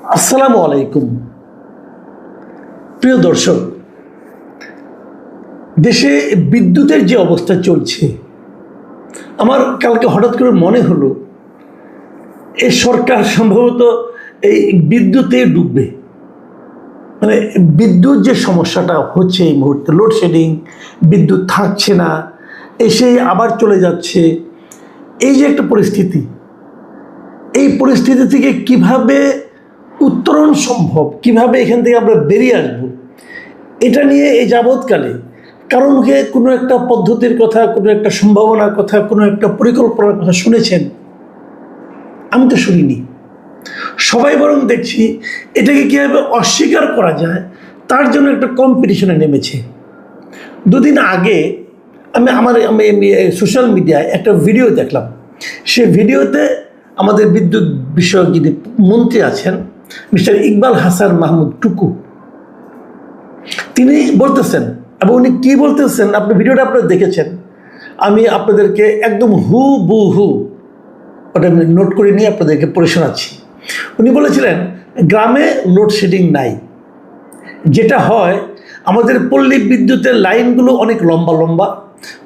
আসসালামু আলাইকুম প্রিয় দর্শক, দেশে বিদ্যুতের যে অবস্থা চলছে, আমার কালকে হঠাৎ করে মনে হলো এই সরকার সম্ভবত এই বিদ্যুতে ডুববে। মানে বিদ্যুৎ যে সমস্যাটা হচ্ছে এই মুহূর্তে, লোডশেডিং, বিদ্যুৎ থাকছে না, এসে আবার চলে যাচ্ছে, এই যে একটা পরিস্থিতি, এই পরিস্থিতি থেকে কিভাবে উত্তরণ সম্ভব, কিভাবে এখান থেকে আমরা বেরিয়ে আসব, এটা নিয়ে এই যাবৎকালে কারো মুখে কোনো একটা পদ্ধতির কথা, কোনো একটা সম্ভাবনার কথা, কোনো একটা পরিকল্পনার কথা শুনেছেন? আমি তো শুনিনি। সবাই বরং দেখছি এটাকে কীভাবে অস্বীকার করা যায় তার জন্য একটা কম্পিটিশনে নেমেছে। দুদিন আগে আমি সোশ্যাল মিডিয়ায় একটা ভিডিও দেখলাম। সে ভিডিওতে আমাদের বিদ্যুৎ বিষয়ক যিনি মন্ত্রী আছেন, মিস্টার ইকবাল হাসান মাহমুদ টুকু, তিনি বলতেছেন, এবং উনি কী বলতেছেন আপনি ভিডিওটা আপনারা দেখেছেন, আমি আপনাদেরকে একদম হুবহু ওটা আমি নোট করে নিয়ে আপনাদেরকে পড়ে শোনাচ্ছি। উনি বলেছিলেন গ্রামে লোডশেডিং নাই, যেটা হয় আমাদের পল্লী বিদ্যুতের লাইনগুলো অনেক লম্বা লম্বা,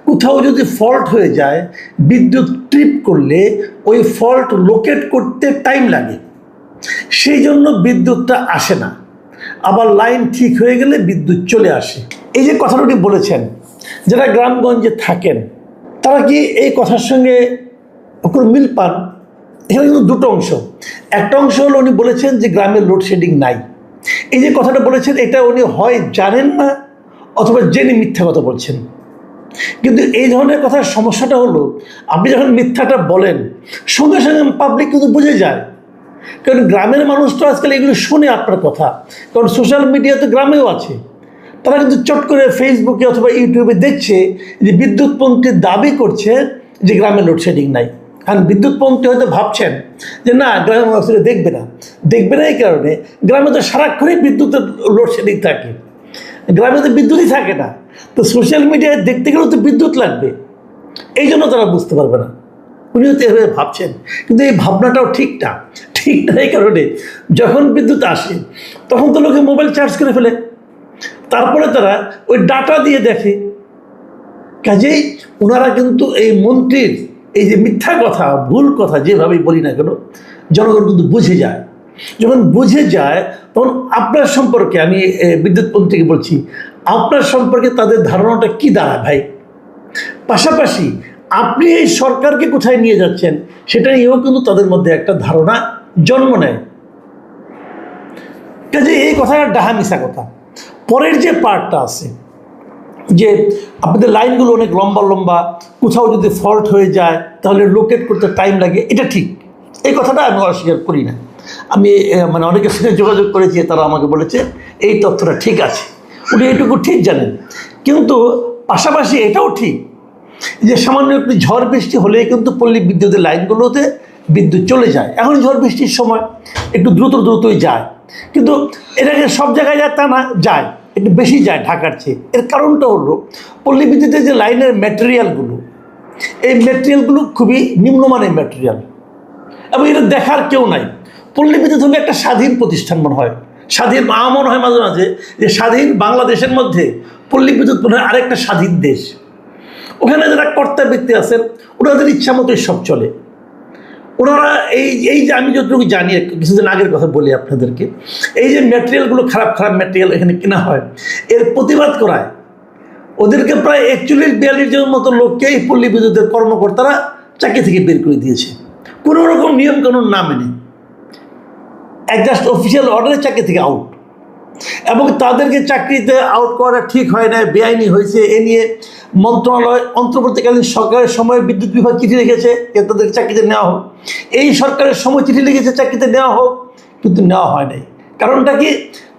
কোথাও যদি ফল্ট হয়ে যায়, বিদ্যুৎ ট্রিপ করলে ওই ফল্ট লোকেট করতে টাইম লাগে, সেই জন্য বিদ্যুৎটা আসে না, আবার লাইন ঠিক হয়ে গেলে বিদ্যুৎ চলে আসে। এই যে কথাটা উনি বলেছেন, যারা গ্রামগঞ্জে থাকেন তারা কি এই কথার সঙ্গে কোনো মিল পান? এখানে কিন্তু দুটো অংশ। একটা অংশ হলো উনি বলেছেন যে গ্রামে লোডশেডিং নাই। এই যে কথাটা বলেছেন, এটা উনি হয় জানেন না অথবা জেনে মিথ্যা কথা বলছেন। কিন্তু এই ধরনের কথার সমস্যাটা হলো, আপনি যখন মিথ্যাটা বলেন সঙ্গে সঙ্গে পাবলিক কিন্তু বুঝে যায়। কারণ গ্রামের মানুষ তো আজকাল এগুলো শুনে আপনার কথা, কারণ সোশ্যাল মিডিয়া তো গ্রামেও আছে। তারা কিন্তু চট করে ফেসবুকে অথবা ইউটিউবে দেখছে যে বিদ্যুৎপন্থী দাবি করছে যে গ্রামে লোডশেডিং নাই। কারণ বিদ্যুৎপন্থী হয়তো ভাবছেন যে না, গ্রামের মানুষ দেখবে না এই কারণে, গ্রামে তো সারাক্ষণই বিদ্যুতের লোডশেডিং থাকে, গ্রামে তো বিদ্যুৎই থাকে না, তো সোশ্যাল মিডিয়ায় দেখতে গেলেও তো বিদ্যুৎ লাগবে, এই জন্য তারা বুঝতে পারবে না। উনিও তো এভাবে ভাবছেন, কিন্তু এই ভাবনাটাও ঠিক না এই কারণে যখন বিদ্যুৎ আসে তখন তো লোকে মোবাইল চার্জ করে ফেলে, তারপরে তারা ওই ডাটা দিয়ে দেখে। কাজেই ওনারা কিন্তু এই মন্ত্রীর এই যে মিথ্যা কথা, ভুল কথা যেভাবেই বলি না কেন, জনগণ কিন্তু বুঝে যায়। যখন বুঝে যায় তখন আপনার সম্পর্কে, আমি বিদ্যুৎ মন্ত্রীকে বলছি, আপনার সম্পর্কে তাদের ধারণাটা কি দাঁড়ায় ভাই? পাশাপাশি আপনি এই সরকারকে কোথায় নিয়ে যাচ্ছেন সেটা নিয়েও কিন্তু তাদের মধ্যে একটা ধারণা জন্ম নেয়। কাজে এই কথাটা ডাহা মিশা কথা। পরের যে পার্টটা আছে, যে আপনাদের লাইনগুলো অনেক লম্বা লম্বা, কোথাও যদি ফল্ট হয়ে যায় তাহলে লোকেট করতে টাইম লাগে, এটা ঠিক, এই কথাটা আমি অস্বীকার করি না। আমি অনেকের সঙ্গে যোগাযোগ করেছি, তারা আমাকে বলেছে এই তথ্যটা ঠিক আছে, উনি এইটুকু ঠিক জানেন। কিন্তু পাশাপাশি এটাও ঠিক যে সামান্য একটু ঝড় বৃষ্টি হলেই কিন্তু পল্লী বিদ্যুতের লাইনগুলোতে বিদ্যুৎ চলে যায়। এখন ঝড় বৃষ্টির সময় একটু দ্রুতই যায়, কিন্তু এটাকে সব জায়গায় যায় তা না, যায় একটু বেশি যায় ঢাকার চেয়ে। এর কারণটা হলো পল্লী বিদ্যুতের যে লাইনের ম্যাটেরিয়ালগুলো, এই ম্যাটেরিয়ালগুলো খুবই নিম্নমানের ম্যাটেরিয়াল, এবং এটা দেখার কেউ নাই। পল্লী বিদ্যুৎ হলে একটা স্বাধীন প্রতিষ্ঠান মনে হয়, স্বাধীন মনে হয় মাঝে মাঝে যে স্বাধীন বাংলাদেশের মধ্যে পল্লী বিদ্যুৎ মনে হয় আরেকটা স্বাধীন দেশ। ওখানে যারা কর্তা ব্যক্তি আছেন ওনাদের ইচ্ছা মতোই সব চলে। ওনারা এই যে আমি যতটুকু জানি, কিছুদিন আগের কথা বলি আপনাদেরকে, এই যে ম্যাটেরিয়ালগুলো খারাপ ম্যাটেরিয়াল এখানে কেনা হয়, এর প্রতিবাদ করায় ওদেরকে প্রায় 41-42 জনের মতো লোককে এই পল্লী বিদ্যুতের কর্মকর্তারা চাকরি থেকে বের করে দিয়েছে, কোনো রকম নিয়মকানুন না মেনে, জাস্ট অফিসিয়াল অর্ডারে চাকরি থেকে আউট। এবং তাদেরকে চাকরিতে আউট করা ঠিক হয় না, বেআইনি হয়েছে, এ নিয়ে মন্ত্রণালয় অন্তর্বর্তীকালীন সরকারের সময় বিদ্যুৎ বিভাগ চিঠি লিখেছে যে তাদেরকে চাকরিতে নেওয়া হোক, এই সরকারের সময় চিঠি লিখেছে চাকরিতে নেওয়া হোক, কিন্তু নেওয়া হয় নাই। কারণটা কি?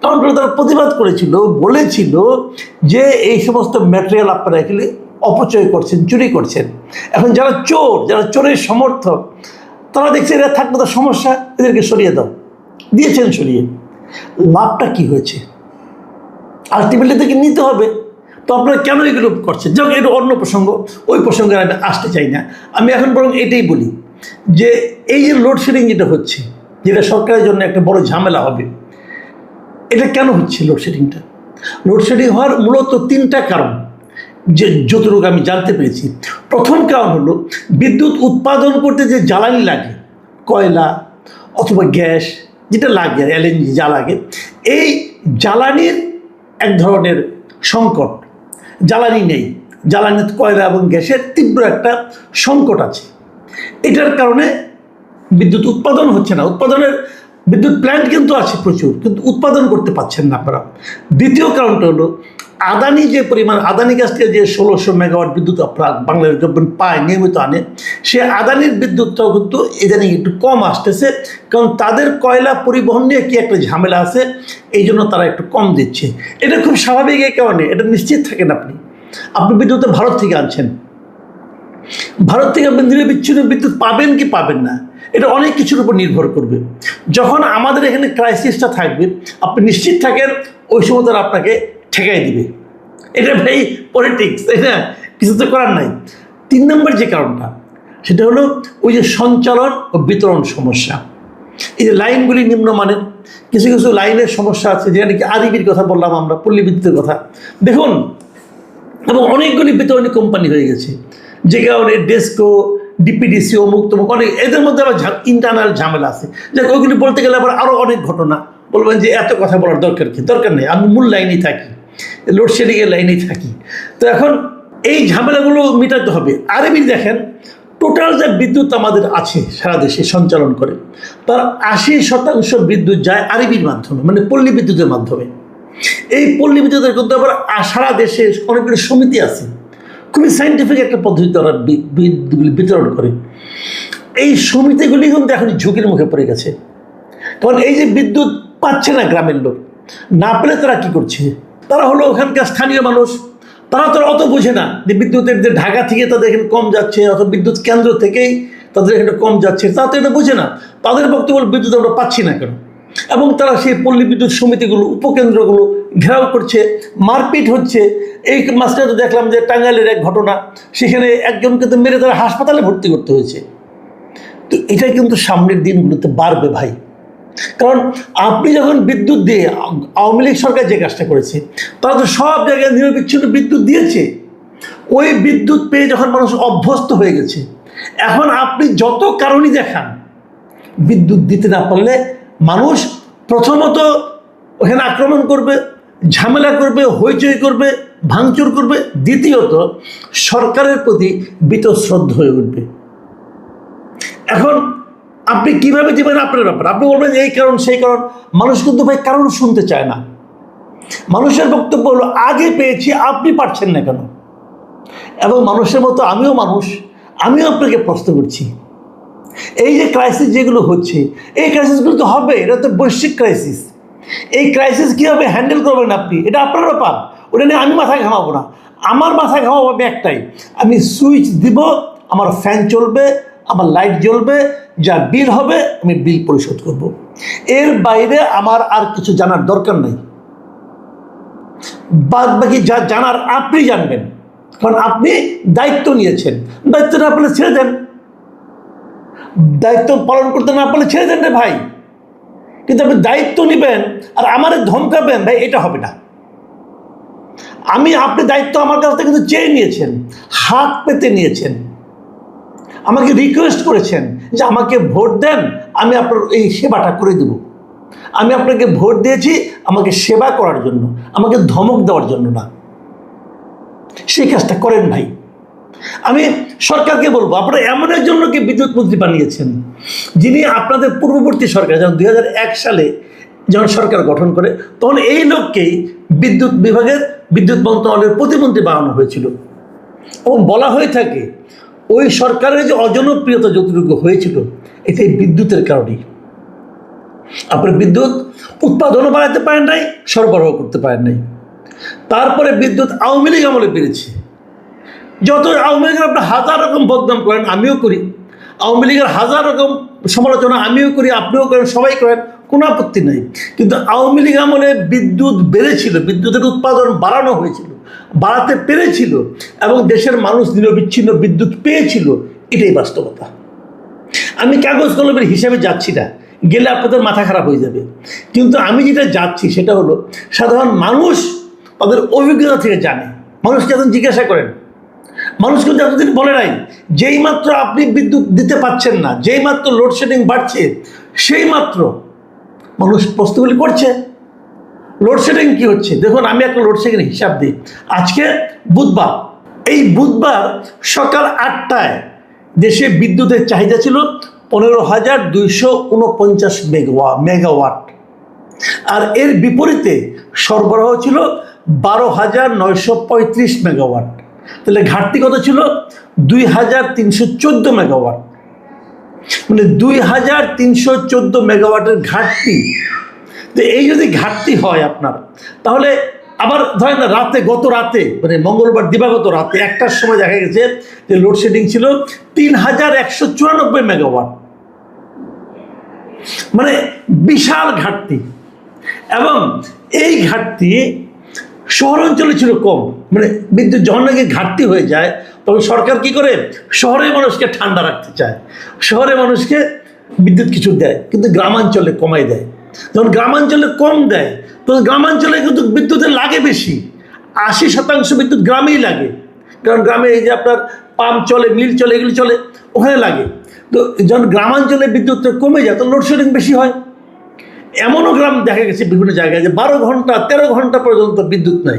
কারণ তারা প্রতিবাদ করেছিল, বলেছিল যে এই সমস্ত ম্যাটেরিয়াল আপনারা এখানে অপচয় করছেন, চুরি করছেন। এখন যারা চোরের সমর্থক, তারা দেখছে এরা থাকলে তো সমস্যা, এদেরকে সরিয়ে দাও, দিয়েছেন সরিয়ে। লাভটা কি হয়েছে? আলটিমেটলি থেকে নিতে হবে, তো আপনারা কেন এগুলো করছেন? যাক, এটা অন্য প্রসঙ্গ, ওই প্রসঙ্গে আমি আসতে চাই না। আমি এখন বরং এটাই বলি যে এই যে লোডশেডিং যেটা হচ্ছে, যেটা সরকারের জন্য একটা বড় ঝামেলা হবে। এটা কেন হচ্ছে লোডশেডিংটা? লোডশেডিং হওয়ার মূলত 3টা কারণ, যে যতটুকু আমি জানতে পেরেছি। প্রথম কারণ হলো বিদ্যুৎ উৎপাদন করতে যে জ্বালানি লাগে, কয়লা অথবা গ্যাস যেটা লাগে, এলএনজি যা লাগে, এই জ্বালানির এক ধরনের সংকট, জ্বালানি নেই, জ্বালানির কয়লা এবং গ্যাসের তীব্র একটা সংকট আছে। এটার কারণে বিদ্যুৎ উৎপাদন হচ্ছে না। উৎপাদনের বিদ্যুৎ প্ল্যান্ট কিন্তু আছে প্রচুর, কিন্তু উৎপাদন করতে পারছেন না আপনারা। দ্বিতীয় কারণটা হলো আদানি যে পরিমাণ, আদানি কাছ থেকে যে 1600 মেগাওয়াট বিদ্যুৎ আপনার বাংলাদেশ গভর্নমেন্ট পায়, নিয়মিত আনে, সে আদানির বিদ্যুৎটাও কিন্তু ইদানিং একটু কম আসতেছে, কারণ তাদের কয়লা পরিবহন নিয়ে কি একটা ঝামেলা আছে, এই জন্য তারা একটু কম দিচ্ছে। এটা খুব স্বাভাবিক। এই কারণে এটা নিশ্চিত থাকেন আপনি বিদ্যুৎ ভারত থেকে আনছেন, ভারত থেকে আপনি নিরবিচ্ছিন্ন বিদ্যুৎ পাবেন কি পাবেন না, এটা অনেক কিছুর উপর নির্ভর করবে। যখন আমাদের এখানে ক্রাইসিসটা থাকবে, আপনি নিশ্চিত থাকেন ওই সময় তারা আপনাকে ঠেকাই দিবে। এটা ভাই পলিটিক্স, এটা কিছু তো করার নাই। 3 নম্বর যে কারণটা, সেটা হলো ওই যে সঞ্চালন ও বিতরণ সমস্যা। এই যে লাইনগুলি নিম্নমানের, কিছু কিছু লাইনের সমস্যা আছে, যেটা নাকি আরইবির কথা বললাম আমরা, পল্লী বিদ্যুতের কথা দেখুন, এবং অনেকগুলি বিতরণী কোম্পানি হয়ে গেছে, যে কারণে ডেস্কো, ডিপিডিসি, অমুক তমুক, অনেক, এদের মধ্যে আবার ইন্টারনাল ঝামেলা আছে। যাক, ওইগুলি বলতে গেলে আবার আরও অনেক ঘটনা, বলবেন যে এত কথা বলার দরকার কি? দরকার নেই, আমি মূল লাইনেই থাকি, লোডশেডিংয়ের লাইনেই থাকি। তো এখন এই ঝামেলাগুলো মেটাতে হবে। আরবি দেখেন, টোটাল যে বিদ্যুৎ আমাদের আছে সারা দেশে সঞ্চালন করে, তার 80% বিদ্যুৎ যায় আরবির মাধ্যমে, মানে পল্লী বিদ্যুতের মাধ্যমে। এই পল্লী বিদ্যুতের কিন্তু আবার সারা দেশে অনেকগুলো সমিতি আছে, খুবই সাইন্টিফিক একটা পদ্ধতি তারা বিদ্যুৎগুলি বিতরণ করে। এই সমিতিগুলি কিন্তু এখন ঝুঁকির মুখে পড়ে গেছে, কারণ এই যে বিদ্যুৎ পাচ্ছে না গ্রামের লোক, না পেলে তারা কি করছে? তারা হলো ওখানকার স্থানীয় মানুষ, তারা তো অত বোঝে না যে বিদ্যুতের যে ঢাকা থেকে তাদের এখানে কম যাচ্ছে, অথবা বিদ্যুৎ কেন্দ্র থেকেই তাদের এখানে কম যাচ্ছে, তারা তো এটা বোঝে না। তাদের বক্তব্য বিদ্যুৎ আমরা পাচ্ছি না কেন, এবং তারা সেই পল্লী বিদ্যুৎ সমিতিগুলো, উপকেন্দ্রগুলো ঘেরাও করছে, মারপিট হচ্ছে। এই মাসটা তো দেখলাম যে টাঙ্গাইলের এক ঘটনা, সেখানে একজনকে তো মেরে তারা হাসপাতালে ভর্তি করতে হয়েছে। তো এটা কিন্তু সামনের দিনগুলোতে বাড়বে ভাই, কারণ আপনি যখন বিদ্যুৎ দিয়ে, আওয়ামী লীগ সরকার যে কাজটা করেছে, তারা তো সব জায়গায় নিরবিচ্ছিন্ন বিদ্যুৎ দিয়েছে। ওই বিদ্যুৎ পেয়ে যখন মানুষ অভ্যস্ত হয়ে গেছে, এখন আপনি যত কারণই দেখান, বিদ্যুৎ দিতে না পারলে মানুষ প্রথমত ওখানে আক্রমণ করবে, ঝামেলা করবে, হইচই করবে, ভাঙচুর করবে। দ্বিতীয়ত সরকারের প্রতি বীতশ্রদ্ধ হয়ে উঠবে। এখন আপনি কিভাবে দিবেন আপনার ব্যাপার, আপনি বলবেন এই কারণ সেই কারণ, মানুষ কিন্তু ভাই কারণ শুনতে চায় না। মানুষের বক্তব্য হলো আগে পেয়েছি, আপনি পারছেন না কেন? এবং মানুষের মতো আমিও মানুষ, আমিও আপনাকে প্রশ্ন করছি, এই যে ক্রাইসিস যেগুলো হচ্ছে, এই ক্রাইসিসগুলো তো হবে, এটা তো বৈশ্বিক ক্রাইসিস। এই ক্রাইসিস কীভাবে হ্যান্ডেল করবেন আপনি, এটা আপনার ব্যাপার, ওটা নিয়ে আমি মাথা ঘামাবো না। আমার মাথা ঘামাবো হবে একটাই, আমি সুইচ দিব, আমার ফ্যান চলবে, আমার লাইট জ্বলবে, যা বিল হবে আমি বিল পরিশোধ করব। এর বাইরে আমার আর কিছু জানার দরকার নেই। বাদ বাকি যা জানার আপনি জানবেন, কারণ আপনি দায়িত্ব নিয়েছেন। দায়িত্ব না পেলে ছেড়ে দেন, দায়িত্ব পালন করতে না পারলে ছেড়ে দেন রে ভাই। কিন্তু আপনি দায়িত্ব নেবেন আর আমারে ধমকাবেন, ভাই এটা হবে না। আপনি দায়িত্ব আমার কাছ থেকে কিন্তু চেয়ে নিয়েছেন, হাত পেতে নিয়েছেন, আমাকে রিকোয়েস্ট করেছেন যে আমাকে ভোট দেন, আমি আপনার এই সেবাটা করে দেব। আমি আপনাকে ভোট দিয়েছি আমাকে সেবা করার জন্য, আমাকে ধমক দেওয়ার জন্য না। সেই কাজটা করেন ভাই। আমি সরকারকে বলবো, আপনারা এমন একজন লোককে বিদ্যুৎ মন্ত্রী বানিয়েছেন, যিনি আপনাদের পূর্ববর্তী সরকার, যেমন 2001 সালে যখন সরকার গঠন করে, তখন এই লোককেই বিদ্যুৎ বিভাগের, বিদ্যুৎ মন্ত্রণালয়ের প্রতিমন্ত্রী বানানো হয়েছিল। এবং বলা হয়ে থাকে ওই সরকারের যে অজনপ্রিয়তা যতটুকু হয়েছিল, এটাই বিদ্যুতের কারণেই। আপনার বিদ্যুৎ উৎপাদনও বাড়াতে পারেন নাই, সরবরাহ করতে পারেন নাই। তারপরে বিদ্যুৎ আওয়ামী লীগ আমলে বেড়েছে। যত আওয়ামী লীগের আপনি হাজার রকম বদনাম করেন, আমিও করি, আওয়ামী লীগের হাজার রকম সমালোচনা আমিও করি, আপনিও করেন, সবাই করেন, কোনো আপত্তি নাই। কিন্তু আওয়ামী লীগ আমলে বিদ্যুৎ বেড়েছিল, বিদ্যুতের উৎপাদন বাড়ানো হয়েছিল, বাড়াতে পেরেছিল, এবং দেশের মানুষ নিরবিচ্ছিন্ন বিদ্যুৎ পেয়েছিল। এটাই বাস্তবতা। আমি কাগজ কলমের হিসাবে যাচ্ছি না, গেলে আপনাদের মাথা খারাপ হয়ে যাবে। কিন্তু আমি যেটা যাচ্ছি সেটা হলো সাধারণ মানুষ তাদের অভিজ্ঞতা থেকে জানে। মানুষকে এখন জিজ্ঞাসা করেন, মানুষ কিন্তু এতদিন বলে নাই যেই মাত্র আপনি বিদ্যুৎ দিতে পাচ্ছেন না, যেই মাত্র লোডশেডিং বাড়ছে সেই মাত্র মানুষ প্রশ্নগুলি করছে। লোডশেডিং কি হচ্ছে দেখুন, আমি একটা লোডশেডিং হিসাব দিই। আজকে বুধবার, এই বুধবার সকাল 8টায় দেশে বিদ্যুতের চাহিদা ছিল 15,249 মেগাওয়াট, আর এর বিপরীতে সরবরাহ ছিল 12,935 মেগাওয়াট। তাহলে ঘাটতি কত ছিল? 2,314 মেগাওয়াট। মানে 2,314 মেগাওয়াটের ঘাটতি। তো এই যদি ঘাটতি হয় আপনার, তাহলে আবার ধরেন না গত রাতে মানে মঙ্গলবার দিবাগত রাতে 1টার সময় দেখা গেছে যে লোডশেডিং ছিল 3,194 মেগাওয়াট। মানে বিশাল ঘাটতি। এবং এই ঘাটতি শহরাঞ্চলে ছিল কম। মানে বিদ্যুৎ যখন নাকি ঘাটতি হয়ে যায় তখন সরকার কি করে? শহরের মানুষকে ঠান্ডা রাখতে চায়, শহরে মানুষকে বিদ্যুৎ কিছু দেয়, কিন্তু গ্রামাঞ্চলে কমাই দেয়। যখন গ্রামাঞ্চলে কম দেয় তখন গ্রামাঞ্চলে কিন্তু বিদ্যুতের লাগে বেশি। 80% বিদ্যুৎ গ্রামেই লাগে, কারণ গ্রামে এই যে আপনার পাম্প চলে, মিল চলে, এগুলি চলে, ওখানে লাগে। তো যখন গ্রামাঞ্চলে বিদ্যুৎটা কমে যায় তখন লোডশেডিং বেশি হয়। এমনও গ্রাম দেখা গেছে বিভিন্ন জায়গায় যে 12 ঘন্টা 13 ঘন্টা পর্যন্ত বিদ্যুৎ নাই।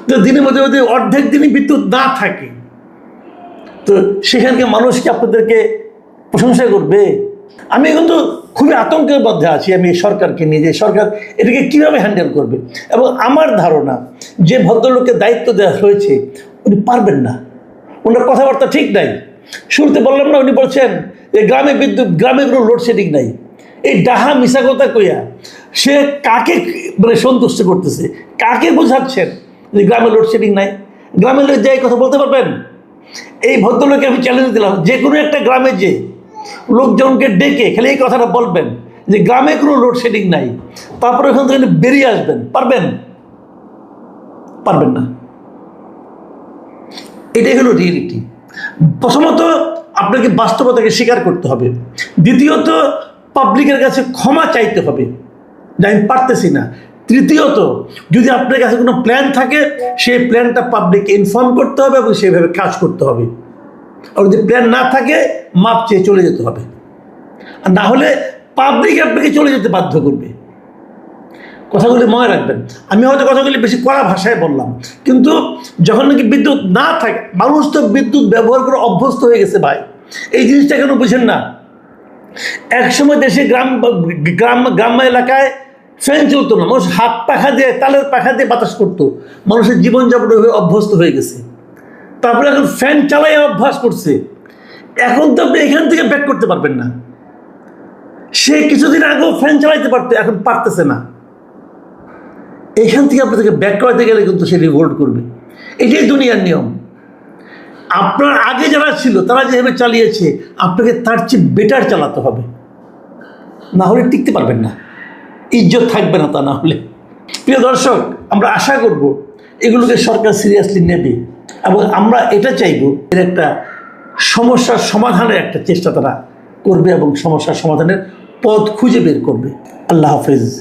তো দিনের মধ্যে যদি অর্ধেক দিনই বিদ্যুৎ না থাকে, তো সেখানকে মানুষকে আপনাদেরকে প্রশংসা করবে? আমি কিন্তু খুবই আতঙ্কের মধ্যে আছি আমি সরকারকে নিয়ে, যে সরকার এটাকে কীভাবে হ্যান্ডেল করবে। এবং আমার ধারণা যে ভদ্রলোককে দায়িত্ব দেওয়া হয়েছে উনি পারবেন না, ওনার কথাবার্তা ঠিক নাই। শুরুতে বললাম না, উনি বলছেন যে গ্রামে বিদ্যুৎ, গ্রামে কোনো লোডশেডিং নাই। এই ডাহা মিশা কথা কইয়া সে কাকে মানে সন্তুষ্ট করতেছে, কাকে বোঝাচ্ছেন যে গ্রামে লোডশেডিং নাই? গ্রামের লোক যাই কথা বলতে পারবেন? এই ভদ্রলোককে আমি চ্যালেঞ্জ দিলাম, যে কোনো একটা গ্রামে যে লোকজনকে ডেকে খালি এই কথাটা বলবেন যে গ্রামে কোনো লোডশেডিং নাই, তারপরে ওখান থেকে বেরিয়ে আসবেন। পারবেন? পারবেন না। এটাই হলো রিয়েলিটি। প্রথমত আপনাকে বাস্তবতাকে স্বীকার করতে হবে, দ্বিতীয়ত পাবলিকের কাছে ক্ষমা চাইতে হবে যে আমি পারতেছি না, তৃতীয়ত যদি আপনার কাছে কোনো প্ল্যান থাকে সেই প্ল্যানটা পাবলিককে ইনফর্ম করতে হবে এবং সেইভাবে কাজ করতে হবে। আর যদি প্ল্যান না থাকে মাপ চেয়ে চলে যেতে হবে, আর না হলে পাবলিক আপনাকে চলে যেতে বাধ্য করবে। কথাগুলি মনে রাখবেন। আমি হয়তো কথাগুলি বেশি কড়া ভাষায় বললাম, কিন্তু যখন নাকি বিদ্যুৎ না থাকে, মানুষ তো বিদ্যুৎ ব্যবহার করে অভ্যস্ত হয়ে গেছে ভাই। এই জিনিসটা কেন বুঝেন না? একসময় দেশে গ্রাম্য এলাকায় ফ্যান চলতো না, মানুষ হাত পাখা দিয়ে, তালের পাখা দিয়ে বাতাস করতো, মানুষের জীবনযাপন অভ্যস্ত হয়ে গেছে। তারপরে এখন ফ্যান চালাই অভ্যাস করছে। এখন তো আপনি এখান থেকে ব্যাক করতে পারবেন না। সে কিছুদিন আগেও ফ্যান চালাইতে পারতো, এখন পারতেছে না। এখান থেকে আপনাদেরকে ব্যাক করাতে গেলে কিন্তু সে রিভোল্ট করবে। এটাই দুনিয়ার নিয়ম। আপনার আগে যারা ছিল তারা যেভাবে চালিয়েছে আপনাকে তার চেয়ে বেটার চালাতে হবে, না হলে টিকতে পারবেন না, ইজ্জত থাকবে না। তা না হলে, প্রিয় দর্শক, আমরা আশা করব এগুলোকে সরকার সিরিয়াসলি নেবে এবং আমরা এটা চাইব এর একটা সমস্যার সমাধানের একটা চেষ্টা তারা করবে এবং সমস্যার সমাধানের পথ খুঁজে বের করবে। আল্লাহ হাফেজ।